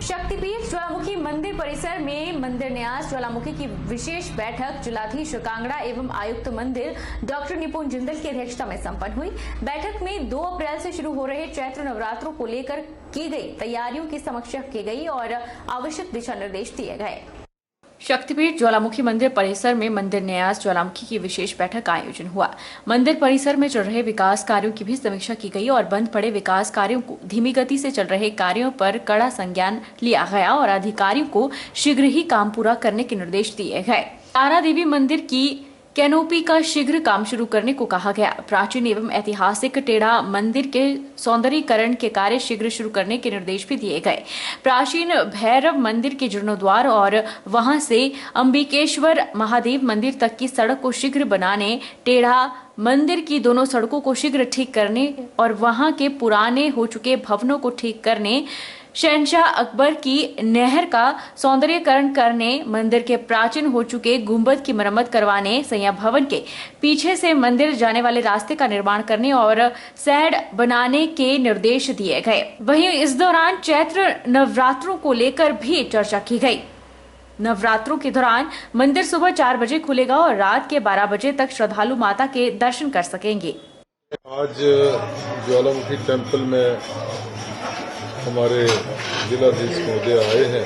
शक्तिपीठ ज्वालामुखी मंदिर परिसर में मंदिर न्यास ज्वालामुखी की विशेष बैठक जिलाधीश कांगड़ा एवं आयुक्त मंदिर डॉक्टर निपुण जिंदल की अध्यक्षता में संपन्न हुई। बैठक में 2 अप्रैल से शुरू हो रहे चैत्र नवरात्रों को लेकर की गई तैयारियों की समीक्षा की गई और आवश्यक दिशा निर्देश दिए गए। शक्तिपीठ ज्वालामुखी मंदिर परिसर में मंदिर न्यास ज्वालामुखी की विशेष बैठक का आयोजन हुआ। मंदिर परिसर में चल रहे विकास कार्यों की भी समीक्षा की गई और बंद पड़े विकास कार्यों को धीमी गति से चल रहे कार्यों पर कड़ा संज्ञान लिया गया और अधिकारियों को शीघ्र ही काम पूरा करने के निर्देश दिए गए। तारा देवी मंदिर की कैनोपी का शीघ्र काम शुरू करने को कहा गया। प्राचीन एवं ऐतिहासिक टेढ़ा मंदिर के सौंदर्यीकरण के कार्य शीघ्र शुरू करने के निर्देश भी दिए गए। प्राचीन भैरव मंदिर के जीर्णोद्वार और वहां से अंबिकेश्वर महादेव मंदिर तक की सड़क को शीघ्र बनाने, टेढ़ा मंदिर की दोनों सड़कों को शीघ्र ठीक करने और वहां के पुराने हो चुके भवनों को ठीक करने, शहनशाह अकबर की नहर का सौंदर्यीकरण करने, मंदिर के प्राचीन हो चुके गुंबद की मरम्मत करवाने, संयम भवन के पीछे से मंदिर जाने वाले रास्ते का निर्माण करने और सैड बनाने के निर्देश दिए गए। वहीं इस दौरान चैत्र नवरात्रों को लेकर भी चर्चा की गई। नवरात्रों के दौरान मंदिर सुबह 4 बजे खुलेगा और रात के 12 बजे तक श्रद्धालु माता के दर्शन कर सकेंगे। आज ज्वालामुखी टेम्पल में हमारे जिलाधीश महोदय आए हैं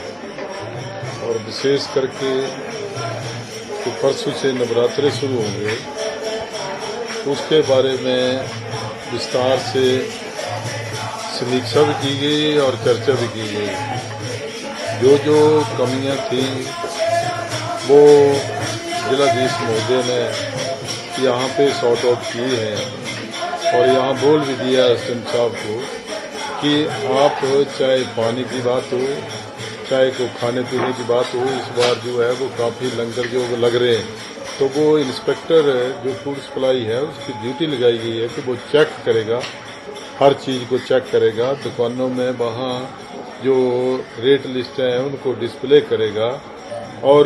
और विशेष करके तो परसों से नवरात्रे शुरू होंगे, उसके बारे में विस्तार से समीक्षा भी की गई और चर्चा भी की गई। जो कमियां थी वो जिलाधीश महोदय ने यहाँ पे सॉर्ट आउट की हैं और यहाँ बोल भी दिया एसएम साहब को कि आप चाहे पानी की बात हो, चाहे को खाने पीने की बात हो, इस बार जो है वो काफ़ी लंगर जो लग रहे हैं, तो वो इंस्पेक्टर जो फूड सप्लाई है उसकी ड्यूटी लगाई गई है कि वो चेक करेगा, हर चीज़ को चेक करेगा। दुकानों में वहाँ जो रेट लिस्ट हैं उनको डिस्प्ले करेगा और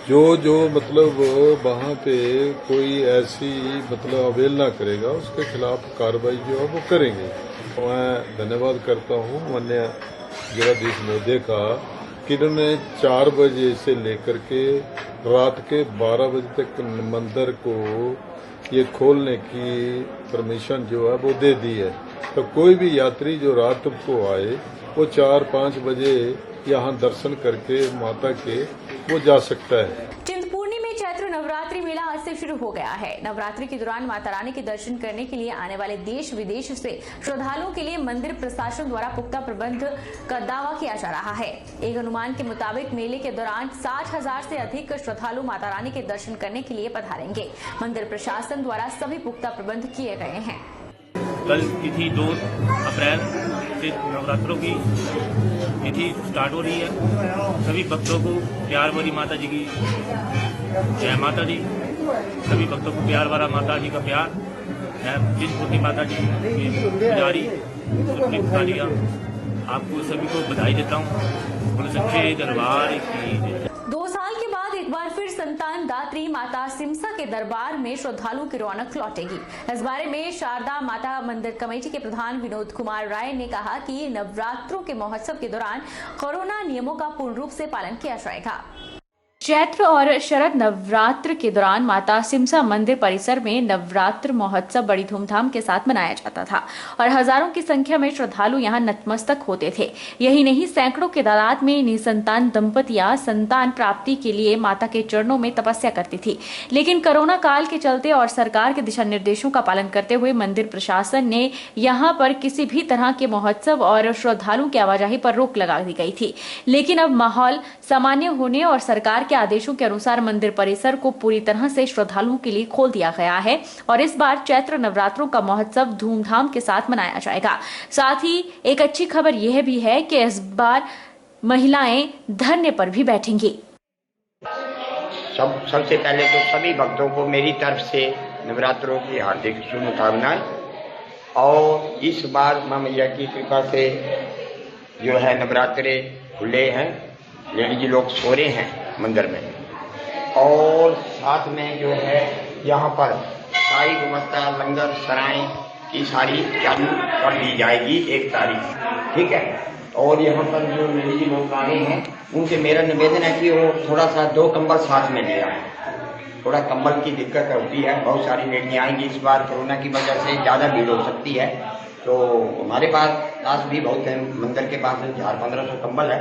जो मतलब वहाँ पे कोई ऐसी मतलब अवहेलना करेगा उसके खिलाफ कार्रवाई जो है वो करेंगे। मैं धन्यवाद करता हूँ माननीय जिलाधीश महोदय का कि इन्होंने 4 बजे से लेकर के रात के 12 बजे तक मंदिर को ये खोलने की परमिशन जो है वो दे दी है। तो कोई भी यात्री जो रात को आए वो 4-5 बजे यहाँ दर्शन करके माता के वो जा सकता है। चिंतपूर्णी में चैत्र नवरात्रि मेला आज से शुरू हो गया है। नवरात्रि के दौरान माता रानी के दर्शन करने के लिए आने वाले देश विदेश से श्रद्धालुओं के लिए मंदिर प्रशासन द्वारा पुख्ता प्रबंध का दावा किया जा रहा है। एक अनुमान के मुताबिक मेले के दौरान 60,000 से अधिक श्रद्धालु माता रानी के दर्शन करने के लिए पधारेंगे। मंदिर प्रशासन द्वारा सभी पुख्ता प्रबंध किए गए हैं। कल तिथि 2 अप्रैल से नवरात्रों की तिथि स्टार्ट हो रही है। सभी भक्तों को प्यार भरी माता जी की जय माता दी। सभी भक्तों को प्यार भरा माता जी का प्यार। चिंतपूर्णी माता जी की पुजारी आपको सभी को बधाई देता हूँ। बोलो सच्चे दरबार की। 2 साल के बाद एक बार फिर संतान दात्री माता सिमसा के दरबार में श्रद्धालुओं की रौनक लौटेगी। इस बारे में शारदा माता मंदिर कमेटी के प्रधान विनोद कुमार राय ने कहा कि नवरात्रों के महोत्सव के दौरान कोरोना नियमों का पूर्ण रूप से पालन किया जाएगा। चैत्र और शरद नवरात्र के दौरान माता सिमसा मंदिर परिसर में नवरात्र महोत्सव बड़ी धूमधाम के साथ मनाया जाता था और हजारों की संख्या में श्रद्धालु यहां नतमस्तक होते थे। यही नहीं, सैकड़ों के तादाद में निसंतान दंपतियां संतान प्राप्ति के लिए माता के चरणों में तपस्या करती थी। लेकिन कोरोना काल के चलते और सरकार के दिशा निर्देशों का पालन करते हुए मंदिर प्रशासन ने यहाँ पर किसी भी तरह के महोत्सव और श्रद्धालुओं की आवाजाही पर रोक लगा दी गई थी। लेकिन अब माहौल सामान्य होने और सरकार के आदेशों के अनुसार मंदिर परिसर को पूरी तरह से श्रद्धालुओं के लिए खोल दिया गया है और इस बार चैत्र नवरात्रों का महोत्सव धूमधाम के साथ मनाया जाएगा। साथ ही एक अच्छी खबर यह भी है कि इस बार महिलाएं धरने पर भी बैठेंगी। सबसे पहले तो सभी भक्तों को मेरी तरफ से नवरात्रों की हार्दिक शुभकामनाएं और इस बार मां मैया की कृपा से जो है नवरात्रे खुले हैं, लेडीज लोग सो रहे हैं मंदिर में और साथ में जो है यहाँ पर सारी गुणवत्ता लंगर सराय की सारी चालू कर दी जाएगी 1 तारीख, ठीक है। और यहाँ पर जो लेडीज लोग आए हैं उनसे मेरा निवेदन है कि वो थोड़ा सा 2 कंबल साथ में ले आए। थोड़ा कंबल की दिक्कत होती है, बहुत सारी लेडीज आएंगी, इस बार कोरोना की वजह से ज़्यादा भीड़ हो सकती है। तो हमारे पास भी बहुत है, मंदिर के पास 1000-1500 कंबल है,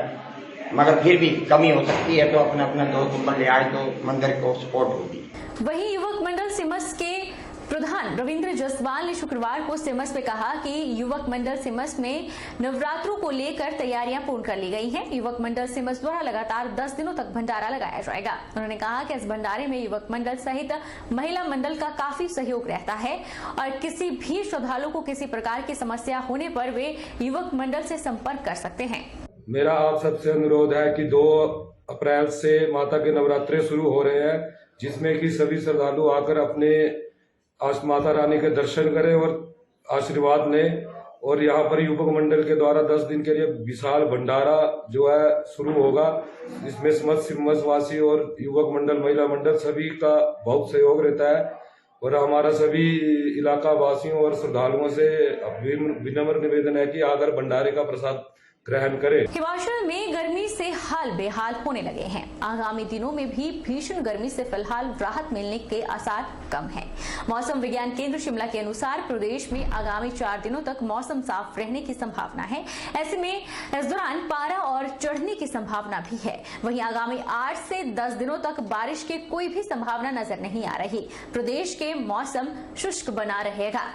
मगर फिर भी कमी हो सकती है, तो अपना अपना 2 कंबल ले आए तो मंदिर को सपोर्ट होगी। वहीं युवक मंडल सिमस के प्रधान रविंद्र जसवाल ने शुक्रवार को सिमस में कहा कि युवक मंडल सिमस में नवरात्रों को लेकर तैयारियां पूर्ण कर ली गई हैं। युवक मंडल सिमस द्वारा लगातार 10 दिनों तक भंडारा लगाया जाएगा। उन्होंने कहा कि इस भंडारे में युवक मंडल सहित महिला मंडल का काफी सहयोग रहता है और किसी भी श्रद्धालु को किसी प्रकार की समस्या होने पर वे युवक मंडल से संपर्क कर सकते हैं। मेरा आप सबसे अनुरोध है कि 2 अप्रैल से माता के नवरात्रे शुरू हो रहे हैं, जिसमें कि सभी श्रद्धालु आकर अपने माता रानी के दर्शन करें और आशीर्वाद लें। और यहाँ पर युवक मंडल के द्वारा 10 दिन के लिए विशाल भंडारा जो है शुरू होगा, जिसमें सिमस वासी और युवक मंडल, महिला मंडल सभी का बहुत सहयोग रहता है। और हमारा सभी इलाका वासियों और श्रद्धालुओं से विनम्र निवेदन है कि आकर भंडारे का प्रसाद ग्रहण करें। हिमाचल में गर्मी से हाल बेहाल होने लगे हैं। आगामी दिनों में भी भीषण गर्मी से फिलहाल राहत मिलने के आसार कम हैं। मौसम विज्ञान केंद्र शिमला के अनुसार प्रदेश में आगामी 4 दिनों तक मौसम साफ रहने की संभावना है। ऐसे में इस दौरान पारा और चढ़ने की संभावना भी है। वहीं आगामी 8 से 10 दिनों तक बारिश की कोई भी संभावना नजर नहीं आ रही। प्रदेश के मौसम शुष्क बना रहेगा।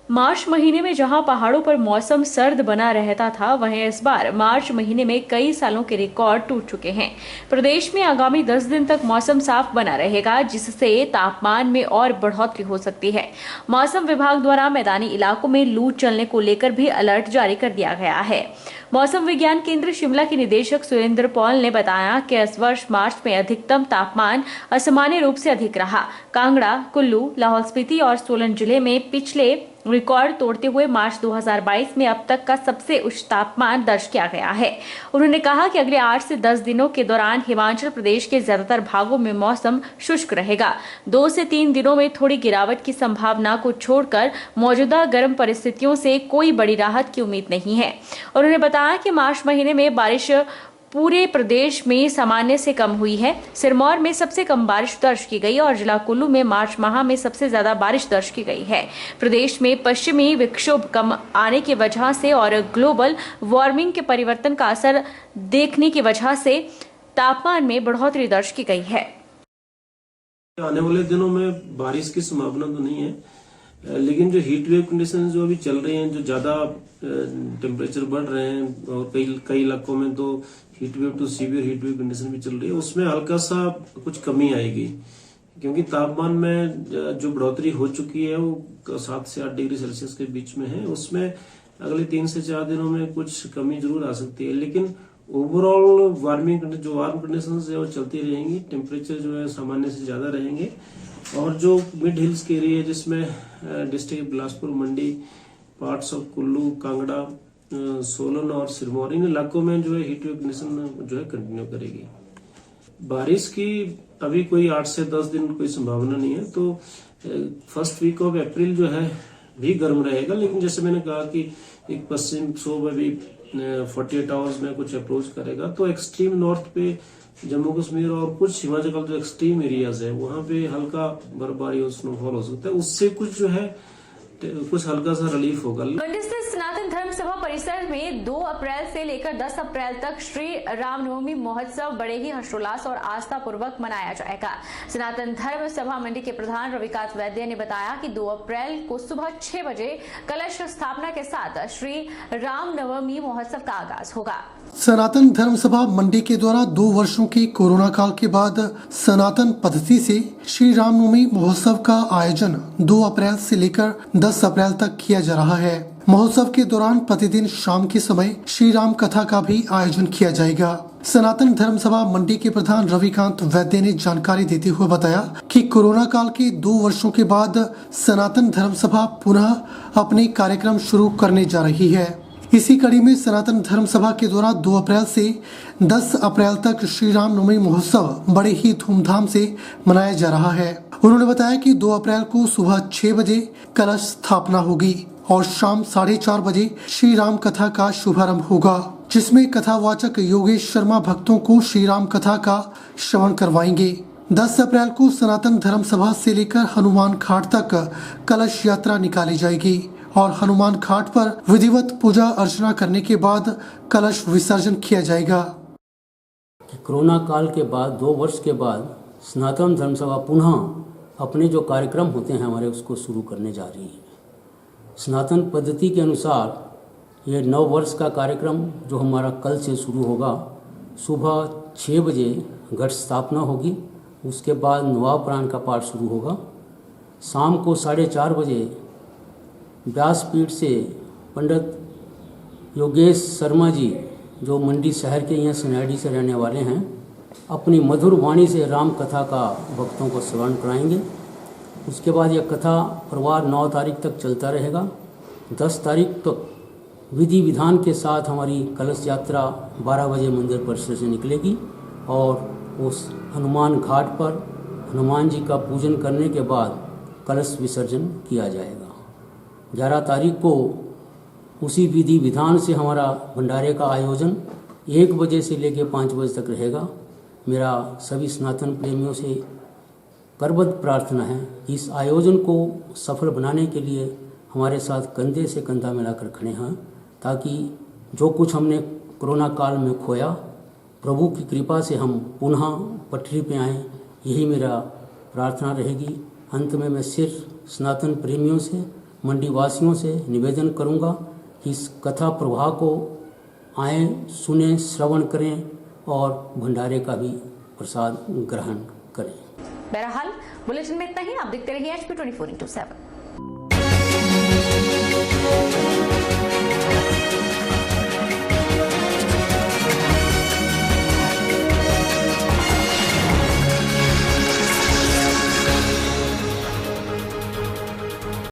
मार्च महीने में जहां पहाड़ों पर मौसम सर्द बना रहता था, वहीं इस बार मार्च महीने में कई सालों के रिकॉर्ड टूट चुके हैं। प्रदेश में आगामी 10 दिन तक मौसम साफ बना रहेगा, जिससे तापमान में और बढ़ोतरी हो सकती है। मौसम विभाग द्वारा मैदानी इलाकों में लू चलने को लेकर भी अलर्ट जारी कर दिया गया है। मौसम विज्ञान केंद्र शिमला के निदेशक सुरेंद्र पॉल ने बताया कि इस वर्ष मार्च में अधिकतम तापमान असामान्य रूप से अधिक रहा। कांगड़ा, कुल्लू, लाहौल स्पीति और सोलन जिले में पिछले रिकॉर्ड तोड़ते हुए मार्च 2022 में अब तक का सबसे उच्च तापमान दर्ज किया गया है। उन्होंने कहा कि अगले 8 से 10 दिनों के दौरान हिमाचल प्रदेश के ज्यादातर भागों में मौसम शुष्क रहेगा। 2 से 3 दिनों में थोड़ी गिरावट की संभावना को छोड़कर मौजूदा गर्म परिस्थितियों से कोई बड़ी राहत की उम्मीद नहीं है। उन्होंने बताया कि मार्च महीने में बारिश पूरे प्रदेश में सामान्य से कम हुई है। सिरमौर में सबसे कम बारिश दर्ज की गई और जिला कुल्लू में मार्च माह में सबसे ज्यादा बारिश दर्ज की गई है। प्रदेश में पश्चिमी विक्षोभ कम आने की वजह से और ग्लोबल वार्मिंग के परिवर्तन का असर देखने की वजह से तापमान में बढ़ोतरी दर्ज की गई है। आने वाले दिनों में बारिश की संभावना तो नहीं है, लेकिन जो हीट वेव कंडीशन जो अभी चल रही हैं, जो ज्यादा टेम्परेचर बढ़ रहे हैं और कई इलाकों में तो heat wave to severe heat wave condition भी चल रही है, उसमें हल्का सा कुछ कमी आएगी, क्योंकि तापमान में जो बढ़ोतरी हो चुकी है वो 7 से 8 डिग्री सेल्सियस के बीच में है। उसमें अगले 3 से 4 दिनों में कुछ कमी जरूर आ सकती है, लेकिन ओवरऑल वार्म कंडीशन है वो चलती रहेंगी। टेम्परेचर जो है सामान्य से ज्यादा रहेंगे और जो मिड हिल्स के एरिया जिसमें district Bilaspur, Mandi, parts of Kullu, Kangra, Solan और सिरमौर, इन इलाकों में जो है हीट वेव कंडीशन जो है कंटिन्यू करेगी। बारिश की अभी कोई 8 से 10 दिन कोई संभावना नहीं है, तो फर्स्ट वीक ऑफ अप्रैल जो है भी गर्म रहेगा, लेकिन जैसे मैंने कहा कि एक पश्चिम विक्षोभ अभी 48 आवर्स में कुछ अप्रोच करेगा, तो एक्सट्रीम नॉर्थ पे जम्मू कश्मीर और कुछ हिमाचल का जो एक्सट्रीम एरियाज है वहां पे हल्का बर्फबारी और स्नोफॉल हो सकता है। उससे कुछ जो है कुछ हल्का सा रिलीफ होगा। मंडी स्थित सनातन धर्म सभा परिसर में 2 अप्रैल से लेकर 10 अप्रैल तक श्री रामनवमी महोत्सव बड़े ही हर्षोल्लास और आस्था पूर्वक मनाया जाएगा। सनातन धर्म सभा मंडी के प्रधान रविकांत वैद्य ने बताया कि 2 अप्रैल को सुबह 6 बजे कलश स्थापना के साथ श्री रामनवमी महोत्सव का आगाज होगा। सनातन धर्म सभा मंडी के द्वारा 2 वर्षों के कोरोना काल के बाद सनातन पद्धति से श्री रामनवमी महोत्सव का आयोजन 2 अप्रैल से लेकर 10 अप्रैल तक किया जा रहा है। महोत्सव के दौरान प्रतिदिन शाम के समय श्री राम कथा का भी आयोजन किया जाएगा। सनातन धर्म सभा मंडी के प्रधान रविकांत वैद्य ने जानकारी देते हुए बताया कि कोरोना काल के 2 वर्षों के बाद सनातन धर्म सभा पुनः अपने कार्यक्रम शुरू करने जा रही है। इसी कड़ी में सनातन धर्म सभा के द्वारा 2 अप्रैल से 10 अप्रैल तक श्री रामनवमी महोत्सव बड़े ही धूमधाम से मनाया जा रहा है। उन्होंने बताया कि 2 अप्रैल को सुबह 6 बजे कलश स्थापना होगी। और शाम 4:30 बजे श्री राम कथा का शुभारंभ होगा, जिसमें कथावाचक योगेश शर्मा भक्तों को श्री राम कथा का श्रवण करवाएंगे। 10 अप्रैल को सनातन धर्म सभा से लेकर हनुमान घाट तक कलश यात्रा निकाली जाएगी और हनुमान घाट पर विधिवत पूजा अर्चना करने के बाद कलश विसर्जन किया जाएगा। कोरोना काल के बाद 2 वर्ष के बाद सनातन धर्म सभा पुनः अपने जो कार्यक्रम होते हैं हमारे उसको शुरू करने जा रही है। सनातन पद्धति के अनुसार ये 9 वर्ष का कार्यक्रम जो हमारा कल से शुरू होगा, सुबह 6 बजे घट स्थापना होगी, उसके बाद नवापराण का पाठ शुरू होगा। शाम को 4:30 बजे व्यासपीठ से पंडित योगेश शर्मा जी जो मंडी शहर के यहाँ सनाडी से रहने वाले हैं, अपनी मधुर वाणी से राम कथा का भक्तों को श्रवण कराएंगे। उसके बाद यह कथा प्रवाह 9 तारीख तक चलता रहेगा। 10 तारीख तक विधि विधान के साथ हमारी कलश यात्रा 12 बजे मंदिर परिसर से निकलेगी और उस हनुमान घाट पर हनुमान जी का पूजन करने के बाद कलश विसर्जन किया जाएगा। 11 तारीख को उसी विधि विधान से हमारा भंडारे का आयोजन 1 बजे से लेकर 5 बजे तक रहेगा। मेरा सभी सनातन प्रेमियों से करबद्ध प्रार्थना है, इस आयोजन को सफल बनाने के लिए हमारे साथ कंधे से कंधा मिलाकर खड़े हैं, ताकि जो कुछ हमने कोरोना काल में खोया, प्रभु की कृपा से हम पुनः पटरी पे आएँ, यही मेरा प्रार्थना रहेगी। अंत में मैं सिर्फ सनातन प्रेमियों से, मंडी वासियों से निवेदन करूंगा कि इस कथा प्रवाह को आएँ, सुने, श्रवण करें और भंडारे का भी प्रसाद ग्रहण करें। बहरहाल बुलेटिन में इतना ही। आप देखते रहिए HP 24/7।